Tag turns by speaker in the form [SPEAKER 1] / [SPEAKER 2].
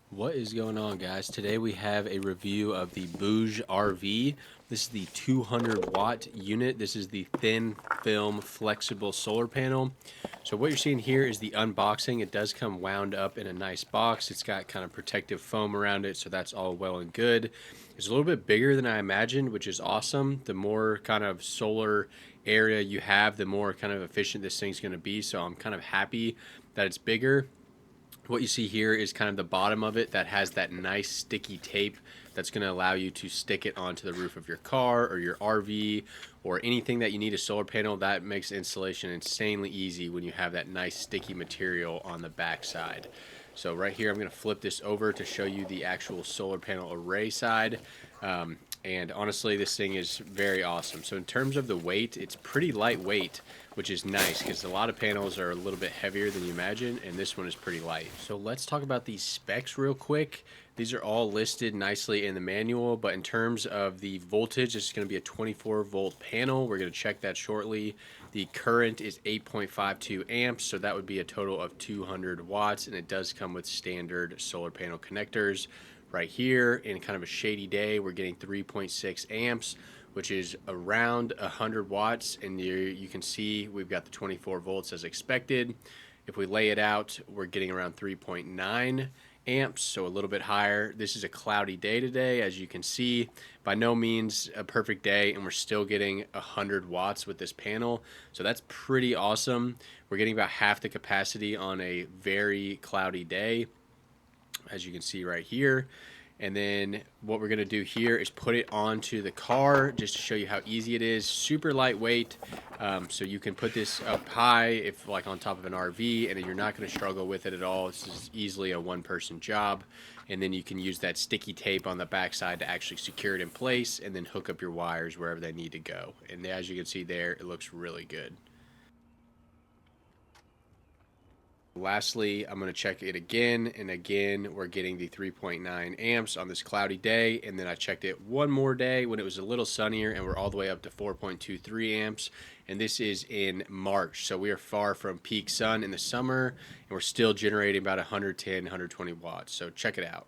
[SPEAKER 1] What is going on, guys? Today we have a review of the BougeRV. This is the 200-watt unit. This is the thin film flexible solar panel. So what you're seeing here is the unboxing. It does come wound up in a nice box. It's got kind of protective foam around it, so that's all well and good. It's a little bit bigger than I imagined, which is awesome. The more kind of solar area you have, the more kind of efficient this thing's going to be. So I'm kind of happy that it's bigger. What you see here is kind of the bottom of it that has that nice sticky tape that's going to allow you to stick it onto the roof of your car or your RV or anything that you need a solar panel. That makes installation insanely easy when you have that nice sticky material on the back side. So right here, I'm going to flip this over to show you the actual solar panel array side. And honestly, this thing is very awesome. So in terms of the weight, it's pretty lightweight, which is nice because a lot of panels are a little bit heavier than you imagine, and this one is pretty light. So let's talk about these specs real quick. These are all listed nicely in the manual, but in terms of the voltage, this is going to be a 24-volt panel. We're going to check that shortly. The current is 8.52 amps, so that would be a total of 200 watts, and it does come with standard solar panel connectors. Right here, in kind of a shady day, we're getting 3.6 amps, which is around 100 watts, and you can see we've got the 24 volts as expected. If we lay it out, we're getting around 3.9 amps, so a little bit higher. This is a cloudy day today, as you can see. By no means a perfect day, and we're still getting 100 watts with this panel, so that's pretty awesome. We're getting about half the capacity on a very cloudy day, as you can see right here. And then what we're going to do here is put it onto the car just to show you how easy it is. Super lightweight, so you can put this up high if like on top of an RV, and you're not going to struggle with it at all. This is easily a one-person job. And then you can use that sticky tape on the backside to actually secure it in place and then hook up your wires wherever they need to go. And as you can see there, it looks really good. Lastly, I'm going to check it again, and again, we're getting the 3.9 amps on this cloudy day, and then I checked it one more day when it was a little sunnier, and we're all the way up to 4.23 amps, and this is in March, so we are far from peak sun in the summer, and we're still generating about 110, 120 watts, so check it out.